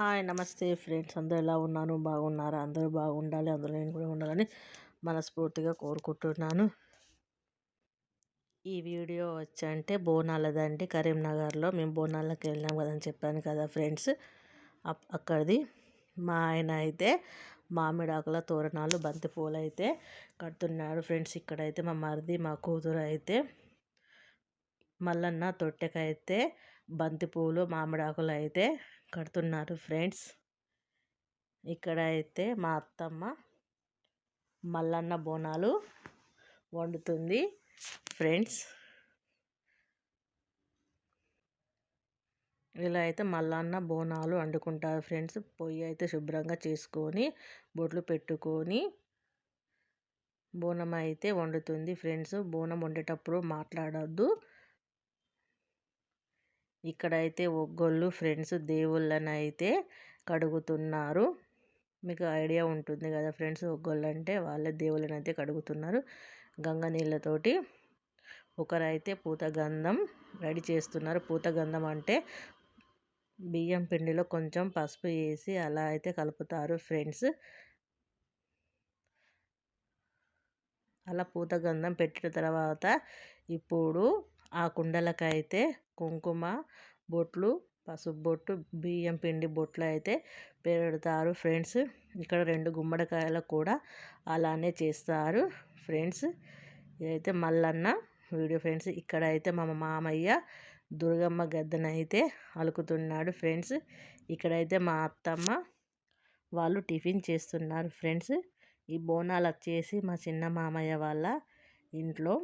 Hi నమస్తే friends, అందరూ ఎలా ఉన్నాను? బాగున్నారా? అందరూ బాగుండాలి, అందులో నేను కూడా ఉండాలని మనస్ఫూర్తిగా కోరుకుంటున్నాను. ఈ వీడియో వచ్చంటే బోనాలదండి. కరీంనగర్లో మేము బోనాలకు వెళ్ళినాం కదని చెప్పాను కదా ఫ్రెండ్స్. అక్కడిది మా ఆయన అయితే మామిడాకుల తోరణాలు బంతిపూలు అయితే కడుతున్నాడు ఫ్రెండ్స్. ఇక్కడైతే మా మరిది మా కూతురు అయితే మల్లన్న తొట్టెకైతే బంతిపూలు మామిడాకులు అయితే కడుతున్నారు ఫ్రెండ్స్. ఇక్కడ అయితే మా అత్తమ్మ మల్లన్న బోనాలు వండుతుంది ఫ్రెండ్స్. ఇలా అయితే మల్లన్న బోనాలు వండుకుంటారు ఫ్రెండ్స్. పొయ్యి అయితే శుభ్రంగా చేసుకొని బొట్లు పెట్టుకొని బోనం అయితే వండుతుంది ఫ్రెండ్స్. బోనం వండేటప్పుడు మాట్లాడొద్దు. ఇక్కడైతే ఒగ్గోళ్ళు ఫ్రెండ్స్ దేవుళ్ళని అయితే కడుగుతున్నారు. మీకు ఐడియా ఉంటుంది కదా ఫ్రెండ్స్, ఒగ్గోళ్ళు అంటే వాళ్ళే దేవుళ్ళని అయితే కడుగుతున్నారు గంగ నీళ్ళతోటి. ఒకరైతే పూతగంధం రెడీ చేస్తున్నారు. పూతగంధం అంటే బియ్యం పిండిలో కొంచెం పసుపు వేసి అలా అయితే కలుపుతారు ఫ్రెండ్స్. అలా పూతగంధం పెట్టిన తర్వాత ఇప్పుడు ఆ కుండలకైతే కుంకుమ బొట్లు, పసుపు బొట్టు, బియ్యం పిండి బొట్లు అయితే పెడతారు ఫ్రెండ్స్. ఇక్కడ 2 గుమ్మడికాయలు కూడా అలానే చేస్తారు ఫ్రెండ్స్. ఇదైతే మల్లన్న వీడియో ఫ్రెండ్స్. ఇక్కడైతే మా మామయ్య దుర్గమ్మ గద్దెనైతే అలుకుతున్నాడు ఫ్రెండ్స్. ఇక్కడైతే మా అత్తమ్మ వాళ్ళు టిఫిన్ చేస్తున్నారు ఫ్రెండ్స్. ఈ బోనాలు వచ్చేసి మా చిన్న మామయ్య వాళ్ళ ఇంట్లో.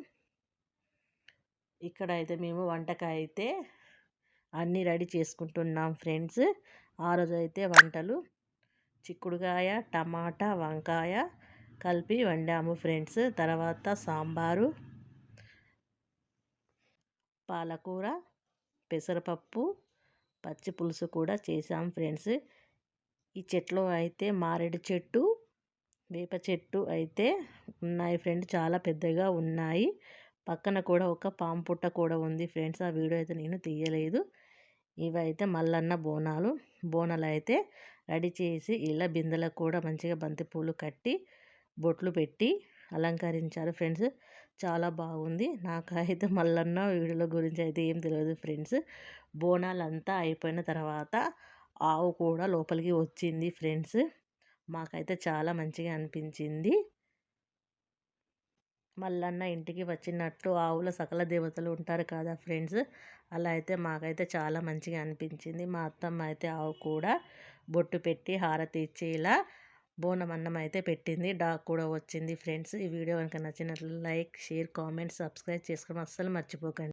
ఇక్కడైతే మేము వంటకైతే అన్నీ రెడీ చేసుకుంటున్నాం ఫ్రెండ్స్. ఆ రోజైతే వంటలు చిక్కుడుకాయ, టమాటా, వంకాయ కలిపి వండాము ఫ్రెండ్స్. తర్వాత సాంబారు, పాలకూర, పెసరపప్పు, పచ్చి పులుసు కూడా చేసాం ఫ్రెండ్స్. ఈ చెట్లో అయితే మారేడు చెట్టు, వేప చెట్టు అయితే ఉన్నాయి ఫ్రెండ్స్. చాలా పెద్దగా ఉన్నాయి. పక్కన కూడా ఒక పాము పుట్ట కూడా ఉంది ఫ్రెండ్స్. ఆ వీడియో అయితే నేను తీయలేదు. ఇవైతే మల్లన్న బోనాలు అయితే రెడీ చేసి ఇలా బిందెలకు కూడా మంచిగా బంతిపూలు కట్టి బొట్లు పెట్టి అలంకరించారు ఫ్రెండ్స్. చాలా బాగుంది. నాకైతే మల్లన్న వీడియోల గురించి అయితే ఏం తెలియదు ఫ్రెండ్స్. బోనాలు అంతా అయిపోయిన తర్వాత ఆవు కూడా లోపలికి వచ్చింది ఫ్రెండ్స్. మాకైతే చాలా మంచిగా అనిపించింది. మల్లన్న ఇంటికి వచ్చినట్టు ఆవుల సకల దేవతలు ఉంటారు కదా ఫ్రెండ్స్. అలా అయితే మాకైతే చాలా మంచిగా అనిపించింది. మా అత్తమ్మ అయితే ఆవు కూడా బొట్టు పెట్టి హారతి ఇచ్చి ఇలా బోనం అన్నం అయితే పెట్టింది. డాగ్ కూడా వచ్చింది ఫ్రెండ్స్. ఈ వీడియో కనుక నచ్చినట్లు లైక్, షేర్, కామెంట్, సబ్స్క్రైబ్ చేసుకోవడం అస్సలు మర్చిపోకండి.